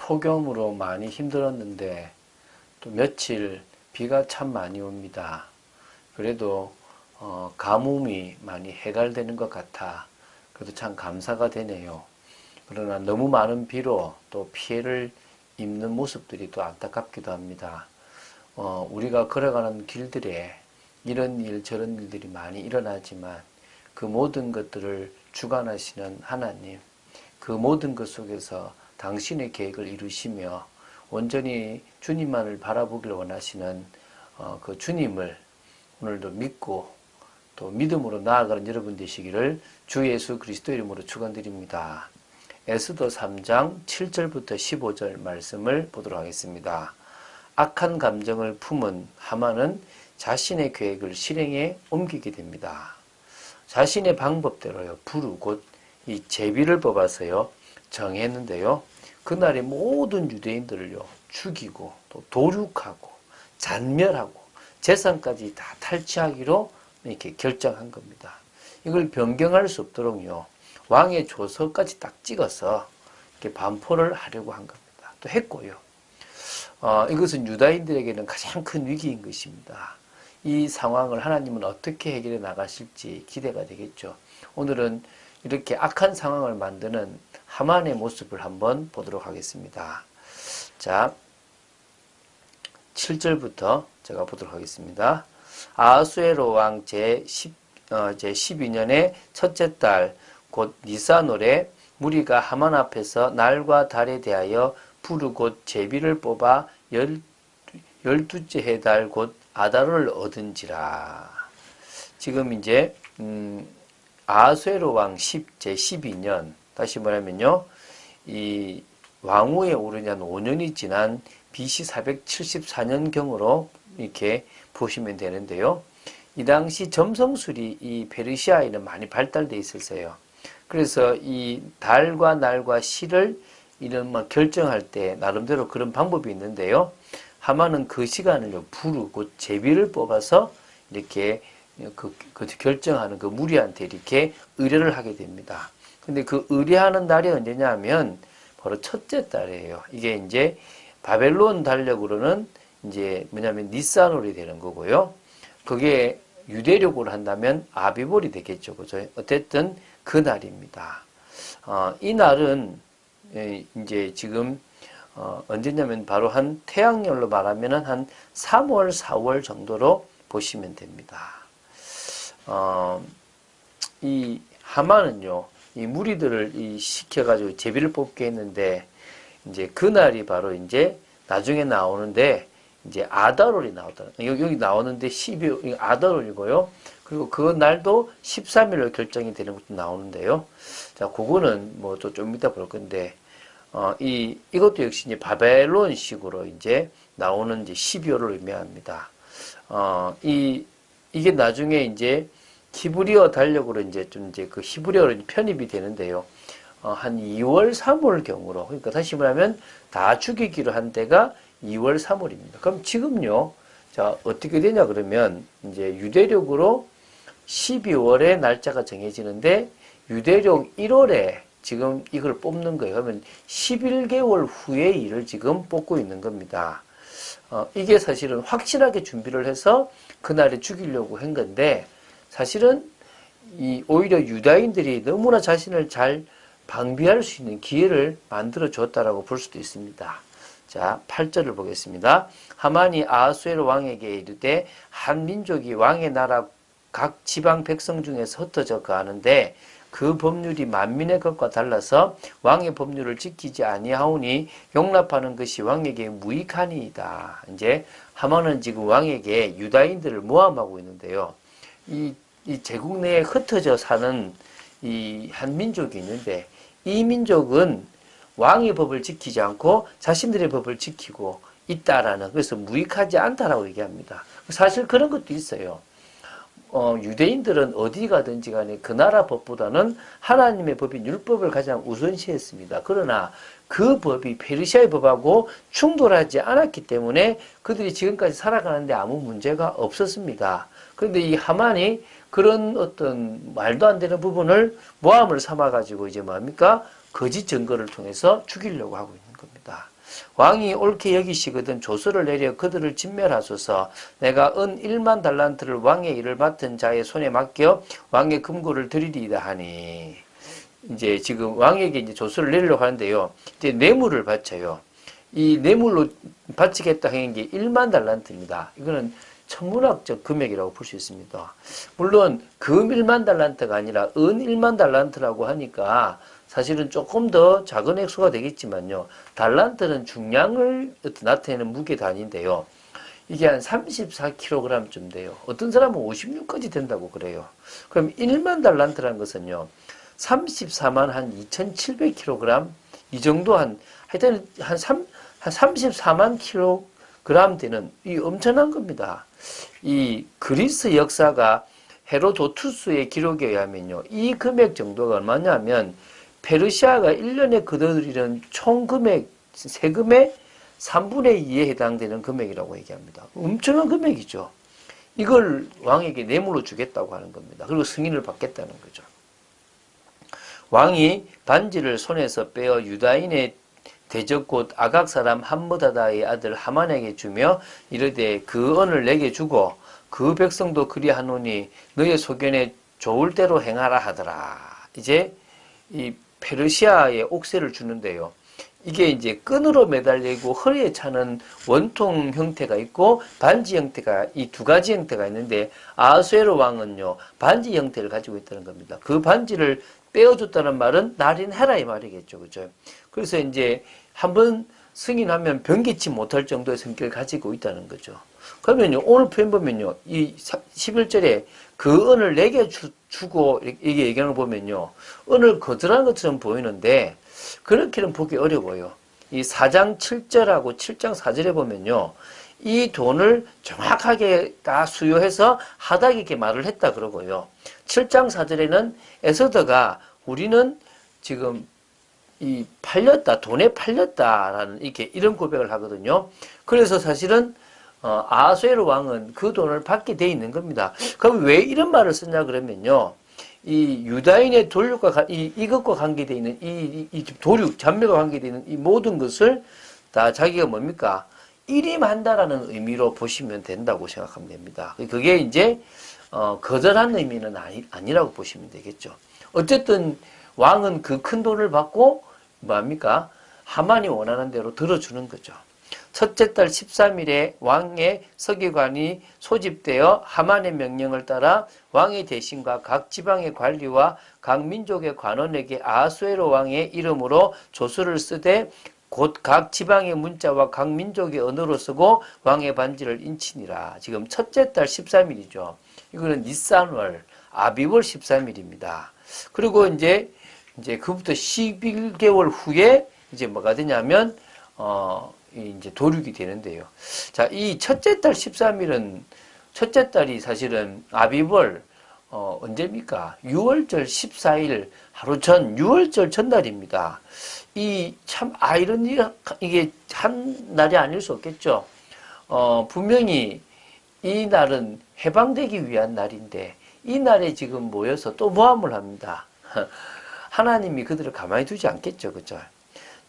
폭염으로 많이 힘들었는데 또 며칠 비가 참 많이 옵니다. 그래도 가뭄이 많이 해결되는 것 같아 그래도 참 감사가 되네요. 그러나 너무 많은 비로 또 피해를 입는 모습들이 또 안타깝기도 합니다. 우리가 걸어가는 길들에 이런 일 저런 일들이 많이 일어나지만 그 모든 것들을 주관하시는 하나님, 그 모든 것 속에서 당신의 계획을 이루시며 온전히 주님만을 바라보기를 원하시는 그 주님을 오늘도 믿고 또 믿음으로 나아가는 여러분 되시기를 주 예수 그리스도 이름으로 축원드립니다. 에스더 3장 7절부터 15절 말씀을 보도록 하겠습니다. 악한 감정을 품은 하만은 자신의 계획을 실행에 옮기게 됩니다. 자신의 방법대로요, 불우 곧 이 제비를 뽑아서요 정했는데요. 그날의 모든 유대인들을요 죽이고 또 도륙하고 잔멸하고 재산까지 다 탈취하기로 이렇게 결정한 겁니다. 이걸 변경할 수 없도록요 왕의 조서까지 딱 찍어서 이렇게 반포를 하려고 한 겁니다. 또 했고요. 이것은 유다인들에게는 가장 큰 위기인 것입니다. 이 상황을 하나님은 어떻게 해결해 나가실지 기대가 되겠죠. 오늘은 이렇게 악한 상황을 만드는 하만의 모습을 한번 보도록 하겠습니다. 자, 7절부터 제가 보도록 하겠습니다. 아하수에로 왕 제12년의 첫째 달 곧 니산월에 무리가 하만 앞에서 날과 달에 대하여 불우 곧 제비를 뽑아 12째 해달 곧 아달을 얻은지라. 지금 이제 아하수에로 왕 제12년, 다시 말하면요 이 왕위에 오르니 한 5년이 지난 BC 474년경으로 이렇게 보시면 되는데요. 이 당시 점성술이 이 페르시아에는 많이 발달되어 있었어요. 그래서 이 달과 날과 시를 이런 결정할 때 나름대로 그런 방법이 있는데요. 하만은 그 시간을 불우 곧 제비를 뽑아서 이렇게 그 결정하는 그 무리한테 이렇게 의뢰를 하게 됩니다. 근데 그 의뢰하는 날이 언제냐면 바로 첫째 달이에요. 이게 이제 바벨론 달력으로는 이제 뭐냐면 니산월이 되는 거고요. 그게 유대력으로 한다면 아비볼이 되겠죠. 그죠? 어쨌든 그 날입니다. 이 날은 이제 지금 언제냐면 바로 한 태양열로 말하면은 한 3월, 4월 정도로 보시면 됩니다. 이 하만은요, 이 무리들을 시켜가지고 제비를 뽑게 했는데, 이제 그날이 바로 이제 나중에 나오는데, 이제 아달월이 나오더라. 여기 나오는데 12월, 아달월이고요. 그리고 그 날도 13일로 결정이 되는 것도 나오는데요. 자, 그거는 뭐 또 좀 이따 볼 건데, 이것도 역시 이제 바벨론식으로 이제 나오는 이제 12월을 의미합니다. 이게 나중에 이제 히브리어 달력으로 이제 좀 이제 그 히브리어로 편입이 되는데요. 한 2월, 3월 경으로. 그러니까 다시 말하면 다 죽이기로 한 때가 2월, 3월입니다. 그럼 지금요. 자, 어떻게 되냐 그러면 이제 유대력으로 12월에 날짜가 정해지는데 유대력 1월에 지금 이걸 뽑는 거예요. 그러면 11개월 후에 일을 지금 뽑고 있는 겁니다. 이게 사실은 확실하게 준비를 해서 그날에 죽이려고 한 건데 사실은 오히려 유다인들이 너무나 자신을 잘 방비할 수 있는 기회를 만들어 줬다라고 볼 수도 있습니다. 자, 8절을 보겠습니다. 하만이 아하수에로 왕에게 이르되 한 민족이 왕의 나라 각 지방 백성 중에서 흩어져 가는데 그 법률이 만민의 것과 달라서 왕의 법률을 지키지 아니하오니 용납하는 것이 왕에게 무익하니이다. 이제 하만은 지금 왕에게 유다인들을 모함하고 있는데요. 이 제국 내에 흩어져 사는 이 한 민족이 있는데 이 민족은 왕의 법을 지키지 않고 자신들의 법을 지키고 있다라는, 그래서 무익하지 않다라고 얘기합니다. 사실 그런 것도 있어요. 유대인들은 어디 가든지 간에 그 나라 법보다는 하나님의 법인 율법을 가장 우선시했습니다. 그러나 그 법이 페르시아의 법하고 충돌하지 않았기 때문에 그들이 지금까지 살아가는데 아무 문제가 없었습니다. 그런데 이 하만이 그런 어떤 말도 안 되는 부분을 모함을 삼아가지고 이제 뭡니까? 거짓 증거를 통해서 죽이려고 하고 있는 겁니다. 왕이 옳게 여기시거든 조서를 내려 그들을 진멸하소서. 내가 은 1만 달란트를 왕의 일을 맡은 자의 손에 맡겨 왕의 금고를 드리리이다 하니. 이제 지금 왕에게 이제 조서를 내리려고 하는데요. 이제 뇌물을 바쳐요. 이 뇌물로 바치겠다 하는 게 1만 달란트입니다. 이거는 천문학적 금액이라고 볼 수 있습니다. 물론 금 1만 달란트가 아니라 은 1만 달란트라고 하니까 사실은 조금 더 작은 액수가 되겠지만요. 달란트는 중량을 나타내는 무게 단위인데요. 이게 한 34kg쯤 돼요. 어떤 사람은 56까지 된다고 그래요. 그럼 1만 달란트라는 것은요. 34만 한 2,700kg 이 정도 하여튼 한 34만 kg 되는 이 엄청난 겁니다. 이 그리스 역사가 헤로도투스의 기록에 의하면요. 이 금액 정도가 얼마냐면 페르시아가 1년에 거둬들이는 총 금액, 세금의 3분의 2에 해당되는 금액이라고 얘기합니다. 엄청난 금액이죠. 이걸 왕에게 뇌물로 주겠다고 하는 겁니다. 그리고 승인을 받겠다는 거죠. 왕이 반지를 손에서 빼어 유다인의 대적 곧 아각 사람 함므다다의 아들 하만에게 주며 이르되 그 언을 내게 주고 그 백성도 그리하노니 너의 소견에 좋을 대로 행하라 하더라. 이제 이 페르시아의 옥새를 주는데요. 이게 이제 끈으로 매달리고 허리에 차는 원통 형태가 있고 반지 형태가 이 두 가지 형태가 있는데 아수에로 왕은요 반지 형태를 가지고 있다는 겁니다. 그 반지를 빼어줬다는 말은 날인해라 이 말이겠죠, 그죠? 그래서 이제 한번 승인하면 변개치 못할 정도의 성격을 가지고 있다는 거죠. 그러면요 오늘 표현 보면요 이 11절에 그 은을 내게 주고 이게 얘기하는 거 보면요 은을 거절한 것처럼 보이는데 그렇게는 보기 어려워요. 이 4장 7절하고 7장 4절에 보면요 이 돈을 정확하게 다 수요해서 하닥에게 말을 했다 그러고요. 7장 4절에는 에서더가 우리는 지금 이 팔렸다, 돈에 팔렸다라는 이런 고백을 하거든요. 그래서 사실은 아하수에로 왕은 그 돈을 받게 돼 있는 겁니다. 그럼 왜 이런 말을 쓰냐 그러면요. 이 유다인의 도륙과 이것과 관계되어 있는 이 도륙, 잔멸과 관계되어 있는 이 모든 것을 다 자기가 뭡니까? 일임한다라는 의미로 보시면 된다고 생각하면 됩니다. 그게 이제 거절한 의미는 아니라고 보시면 되겠죠. 어쨌든 왕은 그 큰 돈을 받고 뭡니까? 하만이 원하는 대로 들어주는 거죠. 첫째 달 13일에 왕의 서기관이 소집되어 하만의 명령을 따라 왕의 대신과 각 지방의 관리와 각 민족의 관원에게 아하수에로 왕의 이름으로 조서를 쓰되 곧 각 지방의 문자와 각 민족의 언어로 쓰고 왕의 반지를 인치니라. 지금 첫째 달 13일이죠. 이거는 니산월, 아비월 13일입니다. 그리고 이제 그부터 11개월 후에 이제 뭐가 되냐면 이제 도륙이 되는데요. 자, 이 첫째 달 13일은 첫째 달이 사실은 아비벌 언제입니까? 6월절 14일 하루 전 6월절 전날입니다. 이 참 이게 한 날이 아닐 수 없겠죠. 분명히 이 날은 해방되기 위한 날인데 이 날에 지금 모여서 또 모함을 합니다. 하나님이 그들을 가만히 두지 않겠죠. 그죠?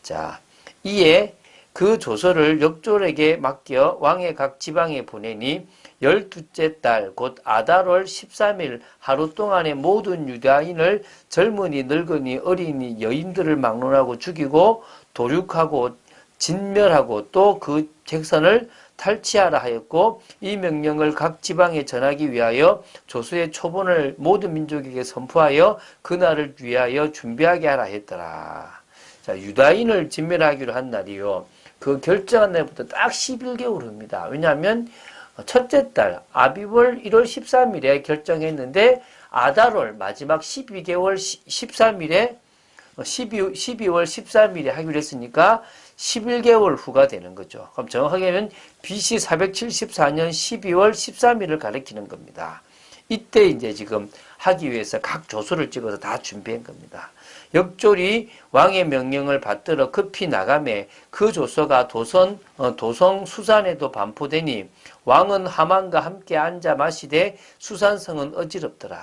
자, 이에 그 조서를 역졸에게 맡겨 왕의 각 지방에 보내니 12째 달 곧 아달월 13일 하루 동안에 모든 유다인을 젊은이 늙은이 어린이 여인들을 막론하고 죽이고 도륙하고 진멸하고 또 그 책선을 탈취하라 하였고 이 명령을 각 지방에 전하기 위하여 조서의 초본을 모든 민족에게 선포하여 그날을 위하여 준비하게 하라 했더라. 자, 유다인을 진멸하기로 한 날이요. 그 결정한 날부터 딱 11개월 후입니다. 왜냐하면 첫째 달 아비월 1월 13일에 결정했는데 아달월 마지막 12개월 13일에 12월 13일에 하기로 했으니까 11개월 후가 되는 거죠. 그럼 정확하게 하면 BC 474년 12월 13일을 가리키는 겁니다. 이때 이제 지금 하기 위해서 각 조서를 찍어서 다 준비한 겁니다. 역졸이 왕의 명령을 받들어 급히 나가매 그 조서가 도성 수산에도 반포되니 왕은 하만과 함께 앉아 마시되 수산성은 어지럽더라.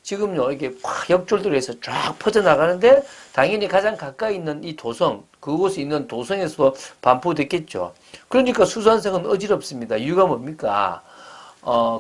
지금요, 이게 확 역졸들을 해서 쫙 퍼져나가는데, 당연히 가장 가까이 있는 이 도성, 그곳에 있는 도성에서 반포됐겠죠. 그러니까 수산성은 어지럽습니다. 이유가 뭡니까?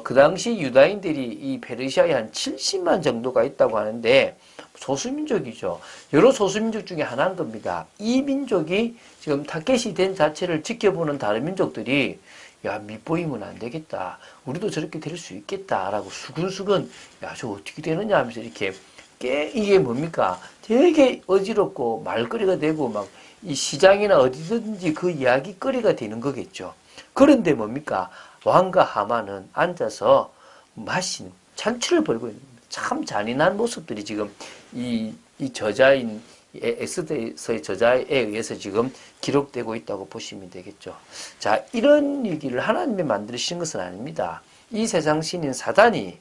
그 당시 유다인들이 이 페르시아에 한 70만 정도가 있다고 하는데, 소수민족이죠. 여러 소수민족 중에 하나인 겁니다. 이 민족이 지금 타겟이 된 자체를 지켜보는 다른 민족들이 야, 밑보이면 안 되겠다. 우리도 저렇게 될 수 있겠다라고 수근수근 야, 저 어떻게 되느냐 하면서 이렇게 이게 뭡니까? 되게 어지럽고 말거리가 되고 막 이 시장이나 어디든지 그 이야기거리가 되는 거겠죠. 그런데 뭡니까? 왕과 하만은 앉아서 마신 잔치를 벌고 있는 참 잔인한 모습들이 지금 이 저자인 엑스더서의 저자에 의해서 지금 기록되고 있다고 보시면 되겠죠. 자, 이런 얘기를 하나님이 만드신 것은 아닙니다. 이 세상 신인 사단이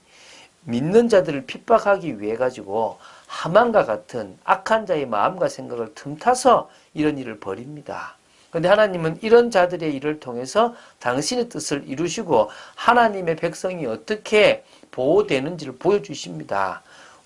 믿는 자들을 핍박하기 위해 가지고 하만과 같은 악한 자의 마음과 생각을 틈타서 이런 일을 벌입니다. 그런데 하나님은 이런 자들의 일을 통해서 당신의 뜻을 이루시고 하나님의 백성이 어떻게 보호되는지를 보여주십니다.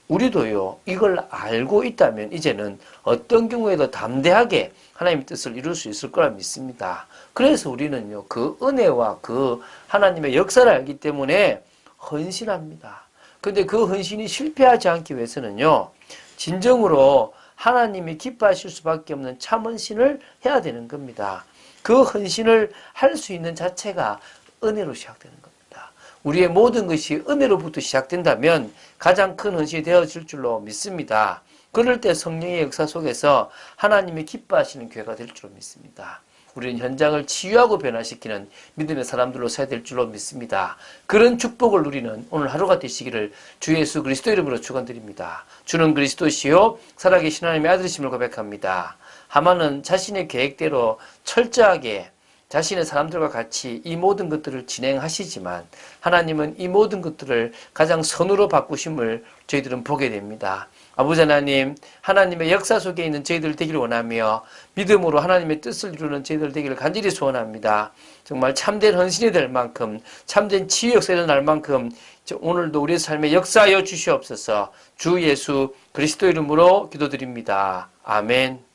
우리도요, 이걸 알고 있다면 이제는 어떤 경우에도 담대하게 하나님의 뜻을 이룰 수 있을 거라 믿습니다. 그래서 우리는요, 그 은혜와 그 하나님의 역사를 알기 때문에 헌신합니다. 근데 그 헌신이 실패하지 않기 위해서는요, 진정으로 하나님이 기뻐하실 수밖에 없는 참 헌신을 해야 되는 겁니다. 그 헌신을 할 수 있는 자체가 은혜로 시작되는 겁니다. 우리의 모든 것이 은혜로부터 시작된다면 가장 큰 헌신이 되어질 줄로 믿습니다. 그럴 때 성령의 역사 속에서 하나님이 기뻐하시는 교회가 될 줄로 믿습니다. 우리는 현장을 치유하고 변화시키는 믿음의 사람들로 서야 될 줄로 믿습니다. 그런 축복을 누리는 오늘 하루가 되시기를 주 예수 그리스도 이름으로 축원드립니다. 주는 그리스도시요 살아계신 하나님의 아들이심을 고백합니다. 하만은 자신의 계획대로 철저하게 자신의 사람들과 같이 이 모든 것들을 진행하시지만 하나님은 이 모든 것들을 가장 선으로 바꾸심을 저희들은 보게 됩니다. 아버지 하나님, 하나님의 역사 속에 있는 저희들 되기를 원하며 믿음으로 하나님의 뜻을 이루는 저희들 되기를 간절히 소원합니다. 정말 참된 헌신이 될 만큼 참된 치유 역사가 일어날 만큼 오늘도 우리의 삶에 역사하여 주시옵소서. 주 예수 그리스도 이름으로 기도드립니다. 아멘.